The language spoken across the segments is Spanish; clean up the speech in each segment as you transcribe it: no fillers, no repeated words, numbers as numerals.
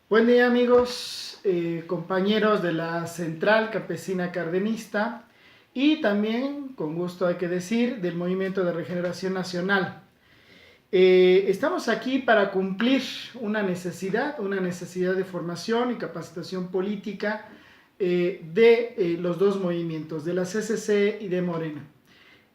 Buen día amigos, compañeros de la Central Campesina Cardenista y también, con gusto hay que decir, del Movimiento de Regeneración Nacional. Estamos aquí para cumplir una necesidad de formación y capacitación política de los dos movimientos, de la CCC y de Morena.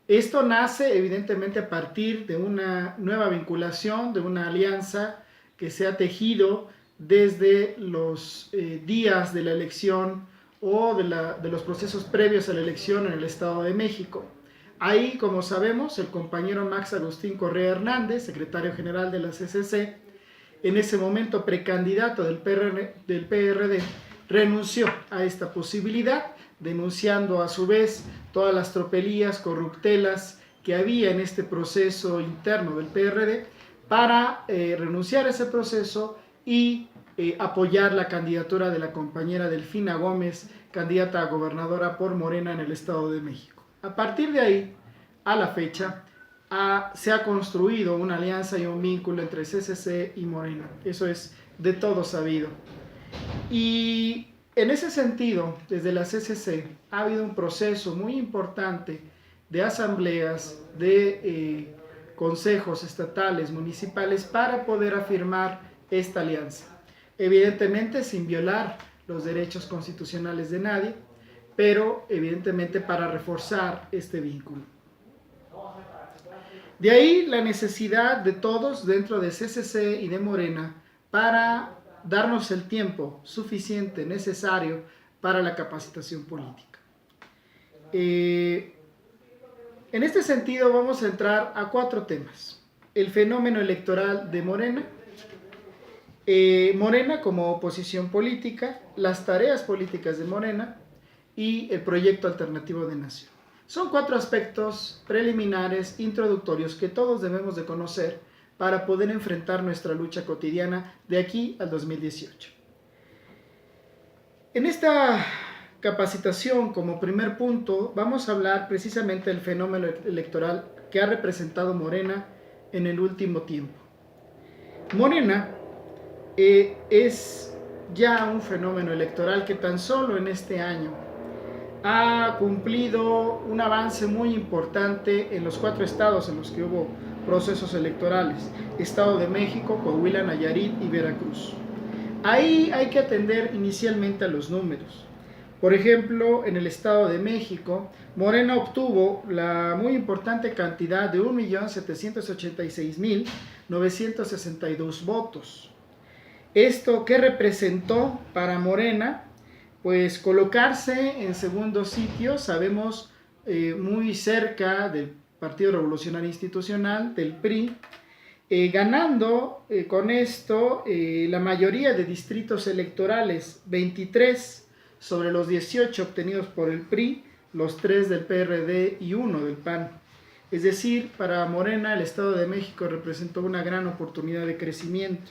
Esto nace evidentemente a partir de una nueva vinculación, de una alianza que se ha tejido desde los días de la elección o de los procesos previos a la elección en el Estado de México. Ahí, como sabemos, el compañero Max Agustín Correa Hernández, secretario general de la CCC, en ese momento precandidato del PRD, renunció a esta posibilidad, denunciando a su vez todas las tropelías, corruptelas que había en este proceso interno del PRD, para renunciar a ese proceso y apoyar la candidatura de la compañera Delfina Gómez, candidata a gobernadora por Morena en el Estado de México. A partir de ahí, a la fecha, se ha construido una alianza y un vínculo entre CCC y Morena. Eso es de todo sabido. Y en ese sentido, desde la CCC ha habido un proceso muy importante de asambleas, de consejos estatales, municipales, para poder afirmar esta alianza. Evidentemente sin violar los derechos constitucionales de nadie, pero evidentemente para reforzar este vínculo. De ahí la necesidad de todos dentro de CCC y de Morena para darnos el tiempo suficiente, necesario para la capacitación política. En este sentido vamos a entrar a 4 temas. El fenómeno electoral de Morena, Morena como oposición política, las tareas políticas de Morena y el proyecto alternativo de nación. Son 4 aspectos preliminares, introductorios, que todos debemos de conocer para poder enfrentar nuestra lucha cotidiana de aquí al 2018. En esta capacitación, como primer punto, vamos a hablar precisamente del fenómeno electoral que ha representado Morena en el último tiempo. Morena es ya un fenómeno electoral que tan solo en este año ha cumplido un avance muy importante en los 4 estados en los que hubo procesos electorales: Estado de México, Coahuila, Nayarit y Veracruz. Ahí hay que atender inicialmente a los números. Por ejemplo, en el Estado de México, Morena obtuvo la muy importante cantidad de 1.786.962 votos. ¿Esto qué representó para Morena? Pues colocarse en segundo sitio, sabemos, muy cerca del Partido Revolucionario Institucional, del PRI, ganando con esto la mayoría de distritos electorales, 23 sobre los 18 obtenidos por el PRI, los 3 del PRD y 1 del PAN. Es decir, para Morena el Estado de México representó una gran oportunidad de crecimiento.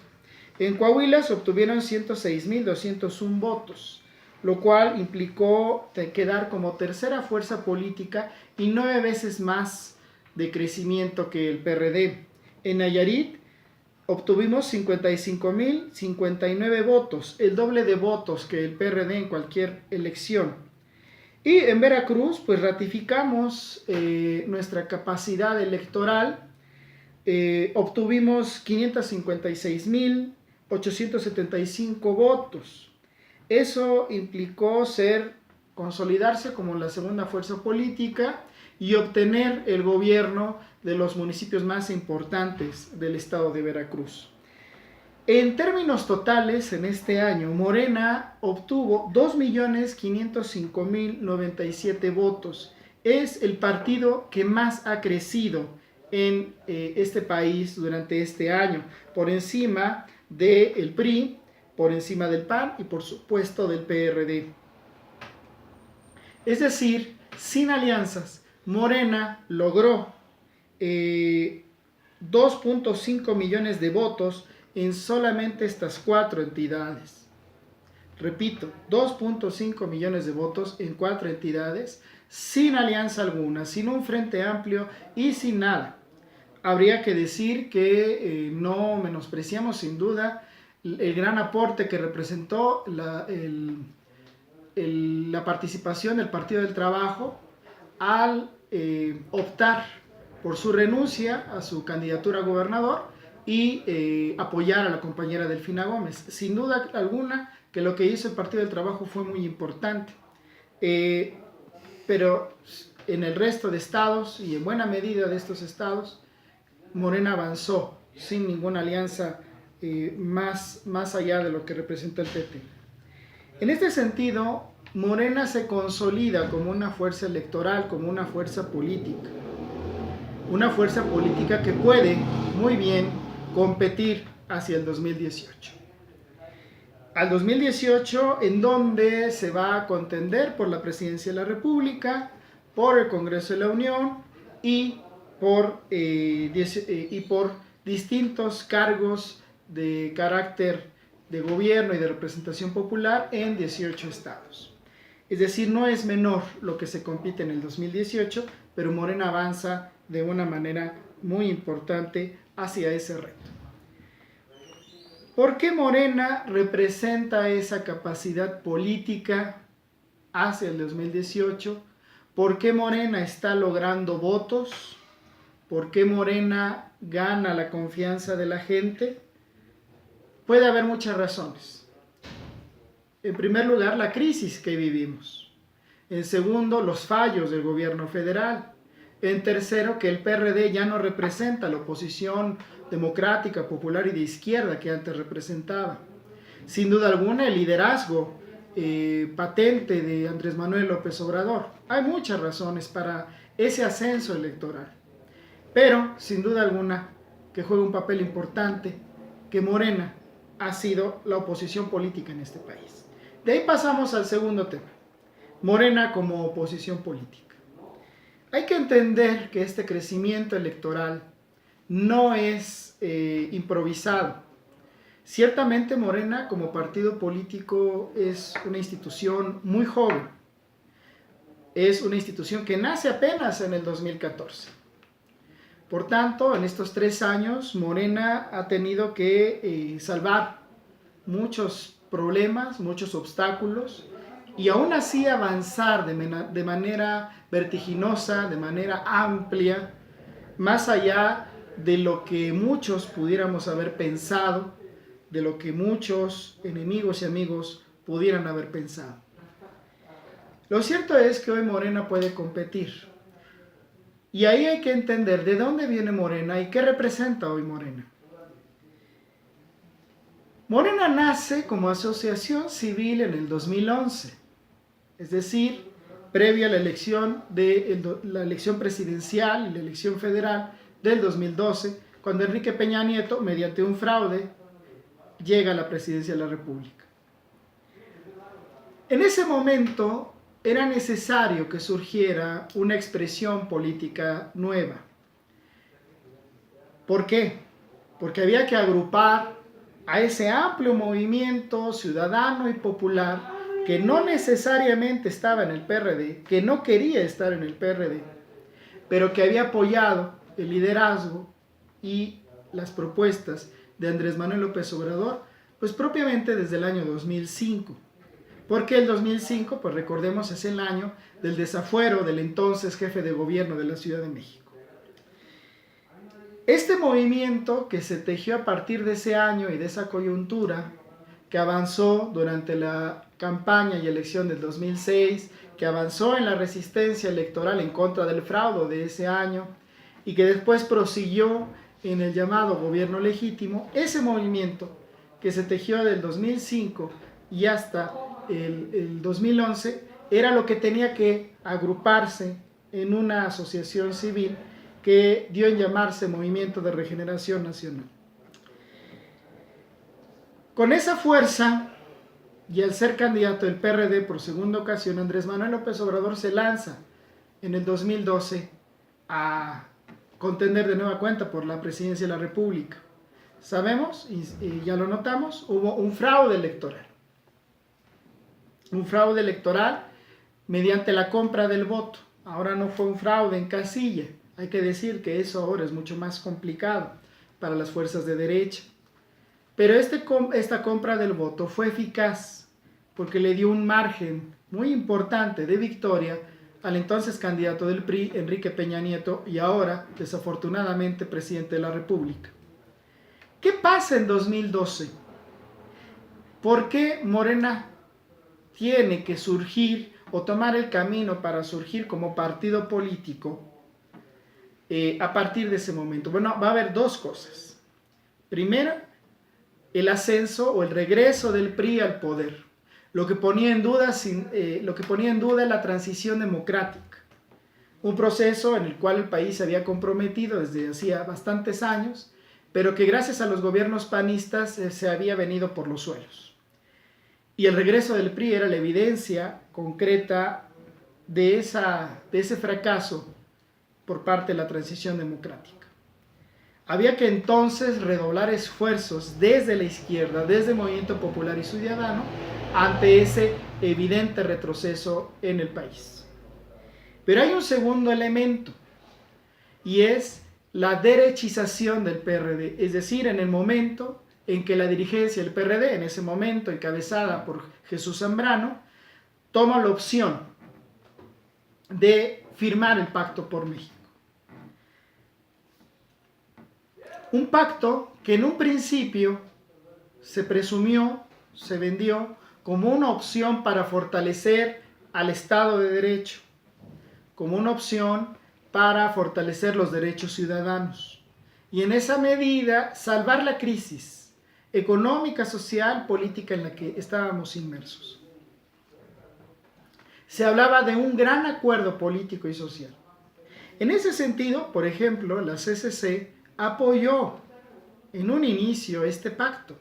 En Coahuila se obtuvieron 106.201 votos, lo cual implicó quedar como tercera fuerza política y 9 veces más de crecimiento que el PRD. En Nayarit obtuvimos 55.059 votos, el doble de votos que el PRD en cualquier elección. Y en Veracruz, pues ratificamos nuestra capacidad electoral. Obtuvimos 556.875 votos. Eso implicó consolidarse como la segunda fuerza política y obtener el gobierno de los municipios más importantes del estado de Veracruz. En términos totales, en este año, Morena obtuvo 2.505.097 votos. Es el partido que más ha crecido en este país durante este año, por encima del PRI, por encima del PAN y por supuesto del PRD. Es decir, sin alianzas, Morena logró 2.5 millones de votos en solamente estas 4 entidades. Repito, 2.5 millones de votos en 4 entidades, sin alianza alguna, sin un frente amplio y sin nada. Habría que decir que no menospreciamos sin duda el gran aporte que representó la participación del Partido del Trabajo al optar por su renuncia a su candidatura a gobernador y apoyar a la compañera Delfina Gómez. Sin duda alguna que lo que hizo el Partido del Trabajo fue muy importante, pero en el resto de estados y en buena medida de estos estados, Morena avanzó sin ninguna alianza más allá de lo que representa el PT. En este sentido, Morena se consolida como una fuerza electoral, como una fuerza política que puede muy bien competir hacia el 2018. Al 2018, en donde se va a contender por la presidencia de la República, por el Congreso de la Unión y por distintos cargos de carácter de gobierno y de representación popular en 18 estados. Es decir, no es menor lo que se compite en el 2018, pero Morena avanza de una manera muy importante hacia ese reto. ¿Por qué Morena representa esa capacidad política hacia el 2018? ¿Por qué Morena está logrando votos? ¿Por qué Morena gana la confianza de la gente? Puede haber muchas razones. En primer lugar, la crisis que vivimos. En segundo, los fallos del gobierno federal. En tercero, que el PRD ya no representa la oposición democrática, popular y de izquierda que antes representaba. Sin duda alguna, el liderazgo patente de Andrés Manuel López Obrador. Hay muchas razones para ese ascenso electoral. Pero, sin duda alguna, que juega un papel importante, que Morena ha sido la oposición política en este país. De ahí pasamos al segundo tema, Morena como oposición política. Hay que entender que este crecimiento electoral no es improvisado. Ciertamente Morena como partido político es una institución muy joven. Es una institución que nace apenas en el 2014. Por tanto, en estos 3 años, Morena ha tenido que salvar muchos problemas, muchos obstáculos, y aún así avanzar de manera vertiginosa, de manera amplia, más allá de lo que muchos pudiéramos haber pensado, de lo que muchos enemigos y amigos pudieran haber pensado. Lo cierto es que hoy Morena puede competir. Y ahí hay que entender de dónde viene Morena y qué representa hoy Morena. Morena nace como asociación civil en el 2011, es decir, previa a la elección presidencial y la elección federal del 2012, cuando Enrique Peña Nieto, mediante un fraude, llega a la presidencia de la República. En ese momento era necesario que surgiera una expresión política nueva. ¿Por qué? Porque había que agrupar a ese amplio movimiento ciudadano y popular que no necesariamente estaba en el PRD, que no quería estar en el PRD, pero que había apoyado el liderazgo y las propuestas de Andrés Manuel López Obrador, pues propiamente desde el año 2005. Porque el 2005, pues recordemos, es el año del desafuero del entonces jefe de gobierno de la Ciudad de México. Este movimiento que se tejió a partir de ese año y de esa coyuntura, que avanzó durante la campaña y elección del 2006, que avanzó en la resistencia electoral en contra del fraude de ese año y que después prosiguió en el llamado gobierno legítimo, ese movimiento que se tejió del 2005 y hasta el 2011 era lo que tenía que agruparse en una asociación civil que dio en llamarse Movimiento de Regeneración Nacional. Con esa fuerza y al ser candidato del PRD por segunda ocasión, Andrés Manuel López Obrador se lanza en el 2012 a contender de nueva cuenta por la presidencia de la República. Sabemos, y ya lo notamos, hubo un fraude electoral. Un fraude electoral mediante la compra del voto. Ahora no fue un fraude en casilla. Hay que decir que eso ahora es mucho más complicado para las fuerzas de derecha. Pero esta compra del voto fue eficaz porque le dio un margen muy importante de victoria al entonces candidato del PRI, Enrique Peña Nieto, y ahora, desafortunadamente, presidente de la República. ¿Qué pasa en 2012? ¿Por qué Morena tiene que surgir o tomar el camino para surgir como partido político a partir de ese momento? Bueno, va a haber dos cosas. Primero, el ascenso o el regreso del PRI al poder, lo que ponía en duda la transición democrática, un proceso en el cual el país se había comprometido desde hacía bastantes años, pero que gracias a los gobiernos panistas se había venido por los suelos. Y el regreso del PRI era la evidencia concreta de ese fracaso por parte de la transición democrática. Había que entonces redoblar esfuerzos desde la izquierda, desde el Movimiento Popular y Ciudadano, ante ese evidente retroceso en el país. Pero hay un segundo elemento, y es la derechización del PRD, es decir, en el momento en que la dirigencia del PRD, en ese momento encabezada por Jesús Zambrano, toma la opción de firmar el Pacto por México. Un pacto que en un principio se presumió, se vendió como una opción para fortalecer al Estado de Derecho, como una opción para fortalecer los derechos ciudadanos y en esa medida salvar la crisis económica, social, política en la que estábamos inmersos. Se hablaba de un gran acuerdo político y social. En ese sentido, por ejemplo, la CCC apoyó en un inicio este pacto,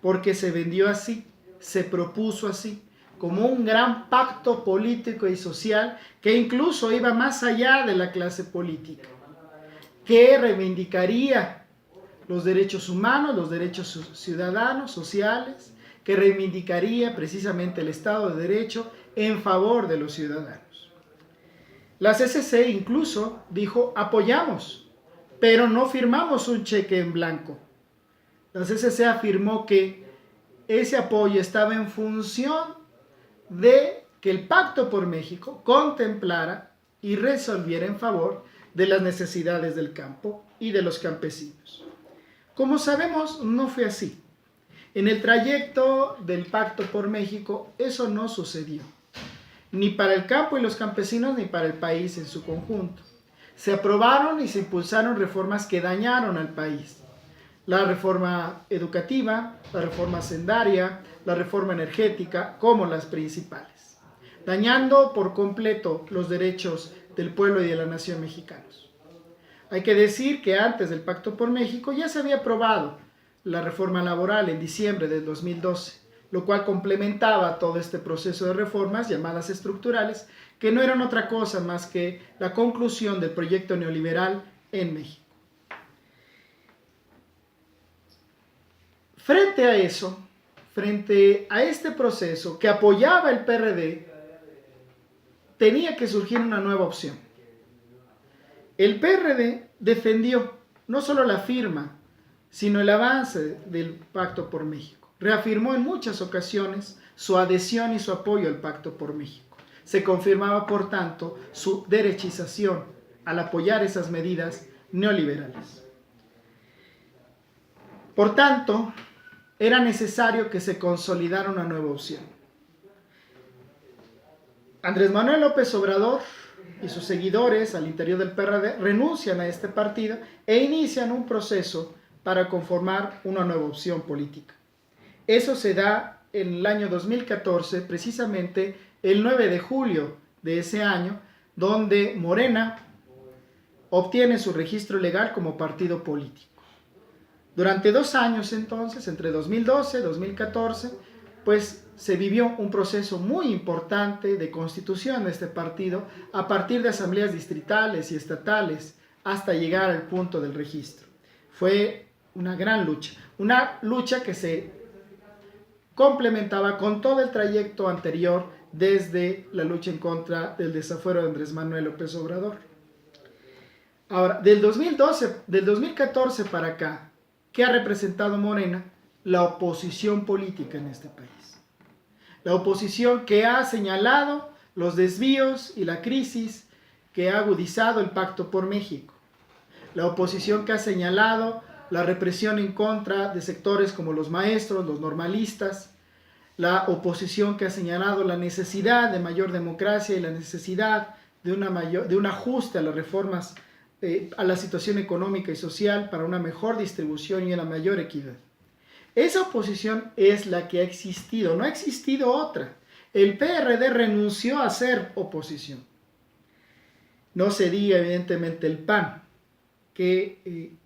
porque se vendió así, se propuso así, como un gran pacto político y social que incluso iba más allá de la clase política, que reivindicaría los derechos humanos, los derechos ciudadanos, sociales, que reivindicaría precisamente el Estado de Derecho en favor de los ciudadanos. La CCC incluso dijo, apoyamos, pero no firmamos un cheque en blanco. La CCC afirmó que ese apoyo estaba en función de que el Pacto por México contemplara y resolviera en favor de las necesidades del campo y de los campesinos. Como sabemos, no fue así. En el trayecto del Pacto por México, eso no sucedió, ni para el campo y los campesinos, ni para el país en su conjunto. Se aprobaron y se impulsaron reformas que dañaron al país. La reforma educativa, la reforma hacendaria, la reforma energética, como las principales, dañando por completo los derechos del pueblo y de la nación mexicanos. Hay que decir que antes del Pacto por México ya se había aprobado la reforma laboral en diciembre del 2012, lo cual complementaba todo este proceso de reformas llamadas estructurales, que no eran otra cosa más que la conclusión del proyecto neoliberal en México. Frente a eso, frente a este proceso que apoyaba el PRD, tenía que surgir una nueva opción. El PRD defendió no solo la firma, sino el avance del Pacto por México. Reafirmó en muchas ocasiones su adhesión y su apoyo al Pacto por México. Se confirmaba, por tanto, su derechización al apoyar esas medidas neoliberales. Por tanto, era necesario que se consolidara una nueva opción. Andrés Manuel López Obrador y sus seguidores al interior del PRD renuncian a este partido e inician un proceso para conformar una nueva opción política. Eso se da en el año 2014, precisamente el 9 de julio de ese año, donde Morena obtiene su registro legal como partido político. Durante 2 años entonces, entre 2012 y 2014, pues se vivió un proceso muy importante de constitución de este partido a partir de asambleas distritales y estatales hasta llegar al punto del registro. Fue una gran lucha que se complementaba con todo el trayecto anterior desde la lucha en contra del desafuero de Andrés Manuel López Obrador. Ahora, del 2014 para acá, ¿qué ha representado Morena? la oposición política en este país. La oposición que ha señalado los desvíos y la crisis que ha agudizado el Pacto por México. La oposición que ha señalado la represión en contra de sectores como los maestros, los normalistas. La oposición que ha señalado la necesidad de mayor democracia y la necesidad de un ajuste a las reformas, a la situación económica y social para una mejor distribución y una mayor equidad. Esa oposición es la que ha existido, no ha existido otra. El PRD renunció a ser oposición. No se diga evidentemente el PAN, que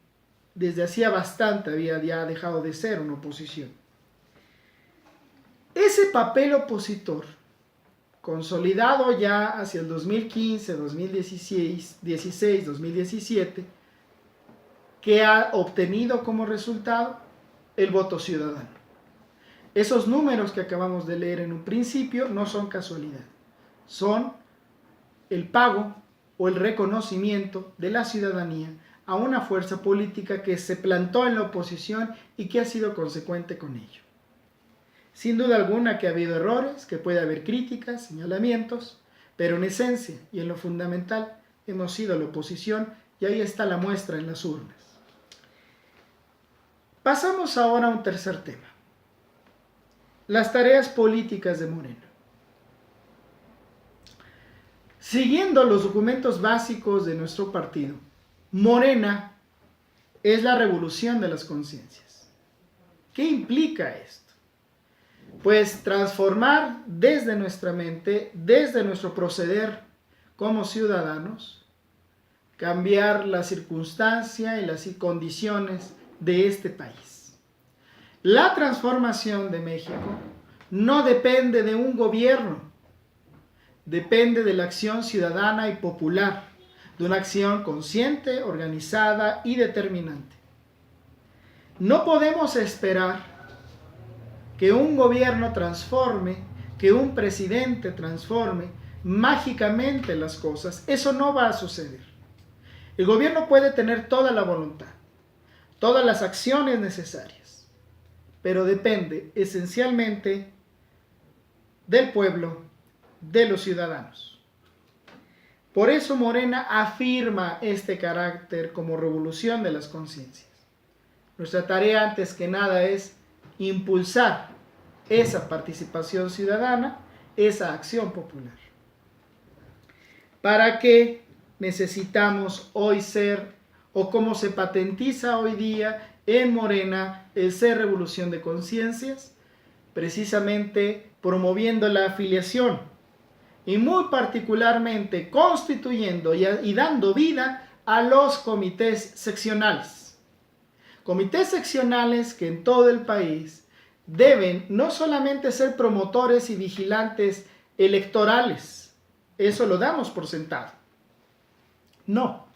desde hacía bastante había ya dejado de ser una oposición. Ese papel opositor, consolidado ya hacia el 2015, 2016, 2017, que ha obtenido como resultado el voto ciudadano. Esos números que acabamos de leer en un principio no son casualidad, son el pago o el reconocimiento de la ciudadanía a una fuerza política que se plantó en la oposición y que ha sido consecuente con ello. Sin duda alguna que ha habido errores, que puede haber críticas, señalamientos, pero en esencia y en lo fundamental hemos sido la oposición y ahí está la muestra en las urnas. Pasamos ahora a un tercer tema. Las tareas políticas de Morena. Siguiendo los documentos básicos de nuestro partido, Morena es la revolución de las conciencias. ¿Qué implica esto? Pues transformar desde nuestra mente, desde nuestro proceder como ciudadanos, cambiar la circunstancia y las condiciones de este país. La transformación de México no depende de un gobierno, depende de la acción ciudadana y popular, de una acción consciente, organizada y determinante. No podemos esperar que un gobierno transforme, que un presidente transforme mágicamente las cosas. Eso no va a suceder. El gobierno puede tener toda la voluntad, todas las acciones necesarias, pero depende esencialmente del pueblo, de los ciudadanos. Por eso Morena afirma este carácter como revolución de las conciencias. Nuestra tarea antes que nada es impulsar esa participación ciudadana, esa acción popular. ¿Para qué necesitamos hoy ser, o cómo se patentiza hoy día en Morena el ser revolución de conciencias? Precisamente promoviendo la afiliación y muy particularmente constituyendo y dando vida a los comités seccionales. Comités seccionales que en todo el país deben no solamente ser promotores y vigilantes electorales, eso lo damos por sentado. No,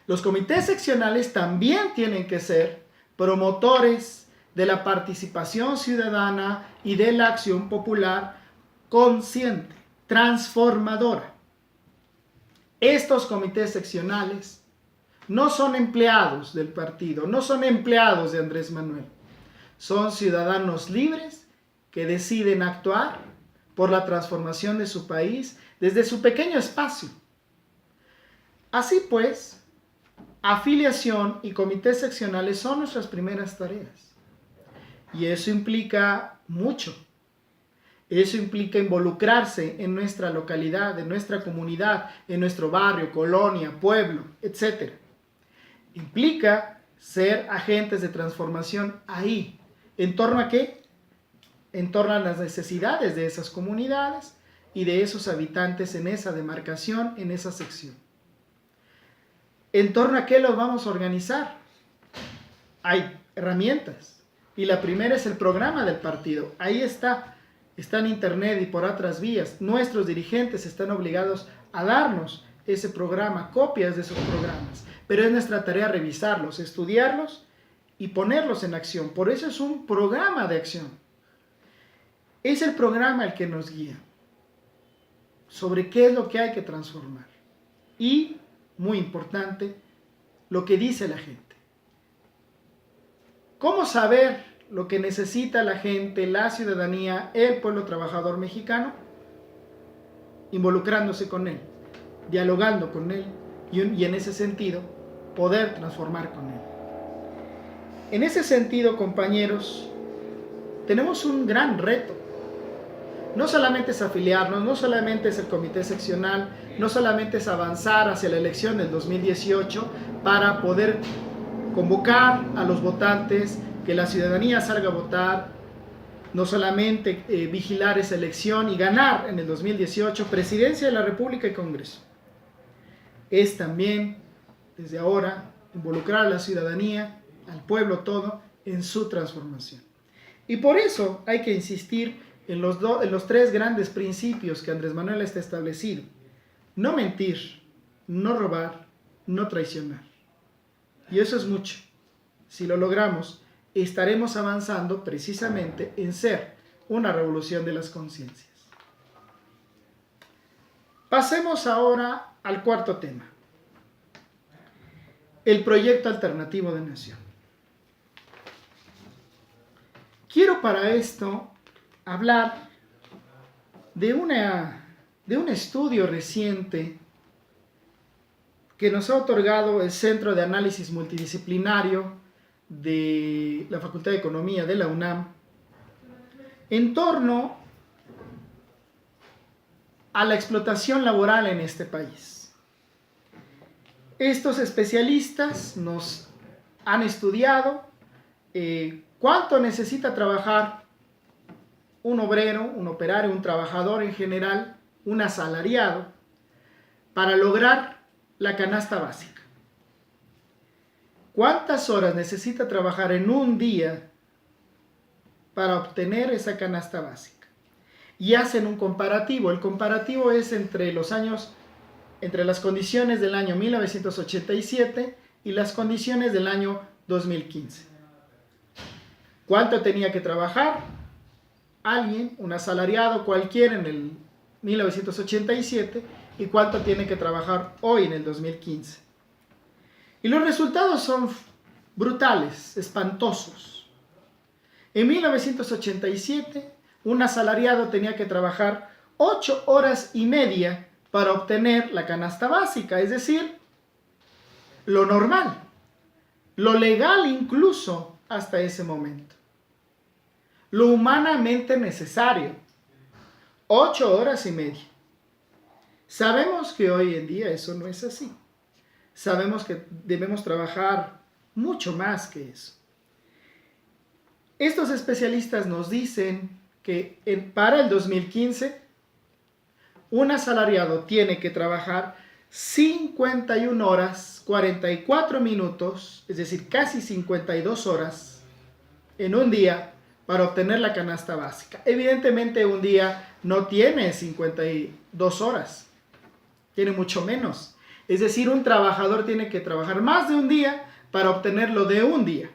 los comités seccionales también tienen que ser promotores de la participación ciudadana y de la acción popular consciente, transformadora. Estos comités seccionales no son empleados del partido, no son empleados de Andrés Manuel. Son ciudadanos libres que deciden actuar por la transformación de su país desde su pequeño espacio. Así pues, afiliación y comités seccionales son nuestras primeras tareas. Y eso implica mucho. Eso implica involucrarse en nuestra localidad, en nuestra comunidad, en nuestro barrio, colonia, pueblo, etc. Implica ser agentes de transformación ahí. ¿En torno a qué? En torno a las necesidades de esas comunidades y de esos habitantes en esa demarcación, en esa sección. ¿En torno a qué los vamos a organizar? Hay herramientas. Y la primera es el programa del partido. Ahí está en internet y por otras vías. Nuestros dirigentes están obligados a darnos ese programa, copias de esos programas. Pero es nuestra tarea revisarlos, estudiarlos y ponerlos en acción. Por eso es un programa de acción. Es el programa el que nos guía sobre qué es lo que hay que transformar. Y, muy importante, lo que dice la gente. ¿Cómo saber lo que necesita la gente, la ciudadanía, el pueblo trabajador mexicano, involucrándose con él, dialogando con él y en ese sentido poder transformar con él. En ese sentido, compañeros, tenemos un gran reto. No solamente es afiliarnos, no solamente es el comité seccional, no solamente es avanzar hacia la elección del 2018 para poder convocar a los votantes, que la ciudadanía salga a votar, no solamente vigilar esa elección y ganar en el 2018 presidencia de la República y Congreso. Es también, desde ahora, involucrar a la ciudadanía, al pueblo todo, en su transformación. Y por eso hay que insistir en los tres grandes principios que Andrés Manuel está establecido. No mentir, no robar, no traicionar. Y eso es mucho. Si lo logramos, estaremos avanzando precisamente en ser una revolución de las conciencias. Pasemos ahora al cuarto tema. El proyecto alternativo de nación. Quiero para esto hablar de un estudio reciente que nos ha otorgado el Centro de Análisis Multidisciplinario de la Facultad de Economía de la UNAM en torno a la explotación laboral en este país. Estos especialistas nos han estudiado cuánto necesita trabajar un obrero, un operario, un trabajador en general, un asalariado, para lograr la canasta básica. ¿Cuántas horas necesita trabajar en un día para obtener esa canasta básica? Y hacen un comparativo. El comparativo es entre las condiciones del año 1987 y las condiciones del año 2015. ¿Cuánto tenía que trabajar alguien, un asalariado cualquiera en el 1987 y cuánto tiene que trabajar hoy en el 2015? Y los resultados son brutales, espantosos. En 1987, un asalariado tenía que trabajar 8 horas y media para obtener la canasta básica, es decir, lo normal, lo legal incluso hasta ese momento, lo humanamente necesario, 8 horas y media. Sabemos que hoy en día eso no es así. Sabemos que debemos trabajar mucho más que eso. Estos especialistas nos dicen que para el 2015, un asalariado tiene que trabajar 51 horas, 44 minutos, es decir, casi 52 horas en un día para obtener la canasta básica. Evidentemente, un día no tiene 52 horas, tiene mucho menos. Es decir, un trabajador tiene que trabajar más de un día para obtenerlo de un día.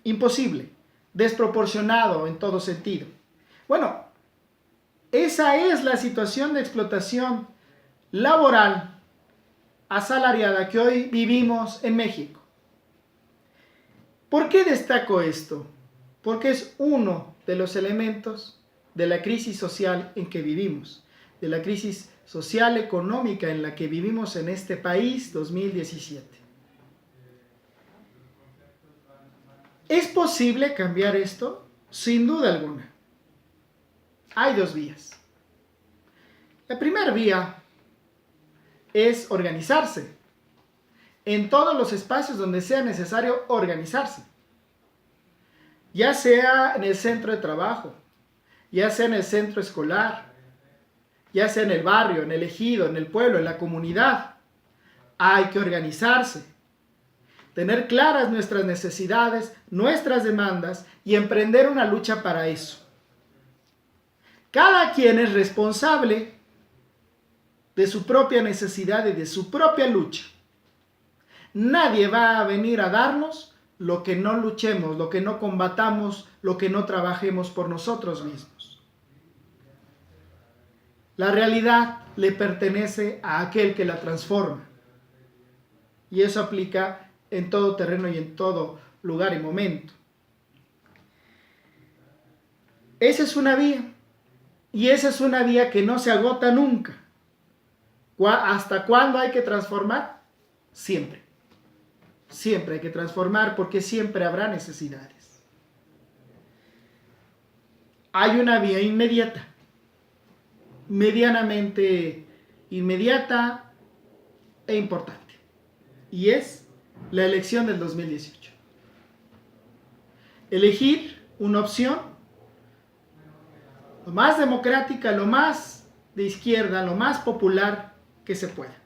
Imposible, desproporcionado en todo sentido. Bueno, esa es la situación de explotación laboral asalariada que hoy vivimos en México. ¿Por qué destaco esto? Porque es uno de los elementos de la crisis social en que vivimos, de la crisis social económica en la que vivimos en este país 2017. ¿Es posible cambiar esto? Sin duda alguna. Hay dos vías. La primera vía es organizarse en todos los espacios donde sea necesario organizarse, ya sea en el centro de trabajo, ya sea en el centro escolar, ya sea en el barrio, en el ejido, en el pueblo, en la comunidad. Hay que organizarse, tener claras nuestras necesidades, nuestras demandas y emprender una lucha para eso. Cada quien es responsable de su propia necesidad y de su propia lucha. Nadie va a venir a darnos lo que no luchemos, lo que no combatamos, lo que no trabajemos por nosotros mismos. La realidad le pertenece a aquel que la transforma. Y eso aplica en todo terreno y en todo lugar y momento. Esa es una vía. Y esa es una vía que no se agota nunca. ¿Hasta cuándo hay que transformar? Siempre. Siempre hay que transformar porque siempre habrá necesidades. Hay una vía inmediata, medianamente inmediata e importante. Y es la elección del 2018. Elegir una opción lo más democrática, lo más de izquierda, lo más popular que se pueda.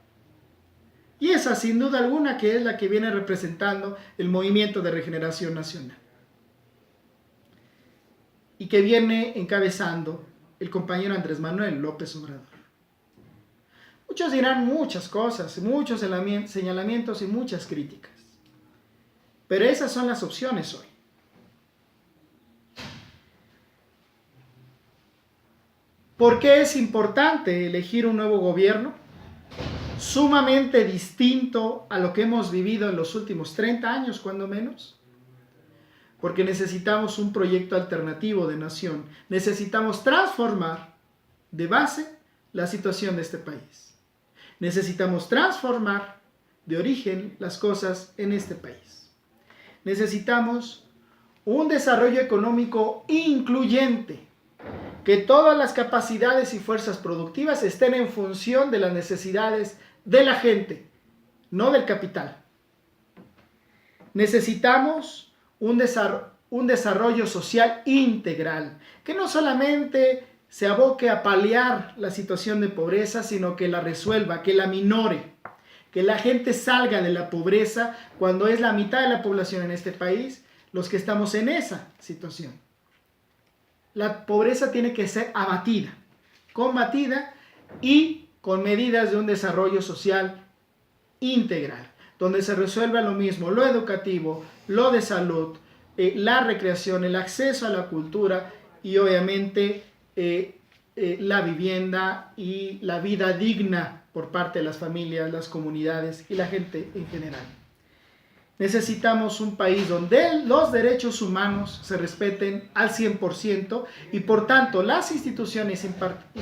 Y esa, sin duda alguna, que es la que viene representando el Movimiento de Regeneración Nacional. Y que viene encabezando el compañero Andrés Manuel López Obrador. Muchos dirán muchas cosas, muchos señalamientos y muchas críticas. Pero esas son las opciones hoy. ¿Por qué es importante elegir un nuevo gobierno? Sumamente distinto a lo que hemos vivido en los últimos 30 años, cuando menos. Porque necesitamos un proyecto alternativo de nación. Necesitamos transformar de base la situación de este país. Necesitamos transformar de origen las cosas en este país. Necesitamos un desarrollo económico incluyente, que todas las capacidades y fuerzas productivas estén en función de las necesidades de la gente, no del capital. Necesitamos un desarrollo social integral, que no solamente se aboque a paliar la situación de pobreza, sino que la resuelva, que la minore, que la gente salga de la pobreza cuando es la mitad de la población en este país los que estamos en esa situación. La pobreza tiene que ser abatida, combatida y con medidas de un desarrollo social integral, donde se resuelva lo mismo, lo educativo, lo de salud, la recreación, el acceso a la cultura y obviamente la vivienda y la vida digna por parte de las familias, las comunidades y la gente en general. Necesitamos un país donde los derechos humanos se respeten al 100% y por tanto las instituciones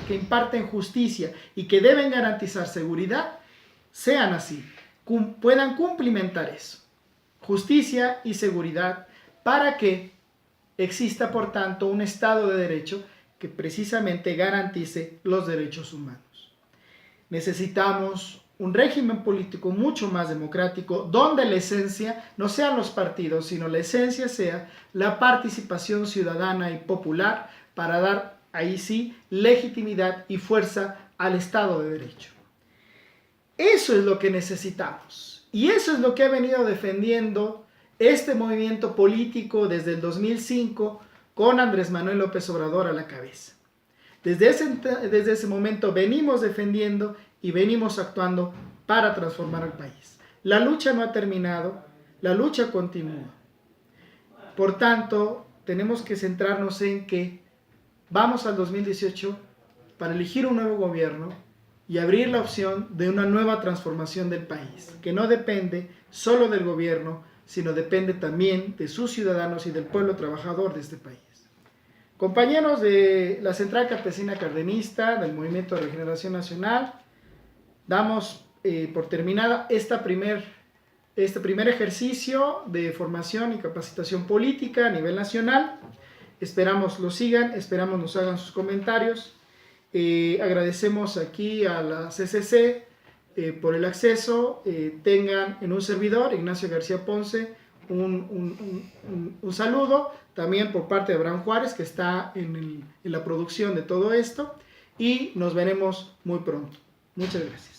que imparten justicia y que deben garantizar seguridad sean así, puedan cumplimentar eso, justicia y seguridad, para que exista por tanto un Estado de Derecho que precisamente garantice los derechos humanos. Necesitamos un régimen político mucho más democrático, donde la esencia no sean los partidos, sino la esencia sea la participación ciudadana y popular para dar, ahí sí, legitimidad y fuerza al Estado de Derecho. Eso es lo que necesitamos y eso es lo que ha venido defendiendo este movimiento político desde el 2005 con Andrés Manuel López Obrador a la cabeza. Desde ese momento venimos defendiendo y venimos actuando para transformar al país. La lucha no ha terminado, la lucha continúa. Por tanto, tenemos que centrarnos en que vamos al 2018 para elegir un nuevo gobierno y abrir la opción de una nueva transformación del país, que no depende solo del gobierno, sino depende también de sus ciudadanos y del pueblo trabajador de este país. Compañeros de la Central Campesina Cardenista, del Movimiento de Regeneración Nacional, damos por terminada este primer ejercicio de formación y capacitación política a nivel nacional. Esperamos lo sigan, esperamos nos hagan sus comentarios. Agradecemos aquí a la CCC por el acceso. Tengan en un servidor, Ignacio García Ponce, un saludo también por parte de Abraham Juárez, que está en la producción de todo esto, y nos veremos muy pronto. Muchas gracias.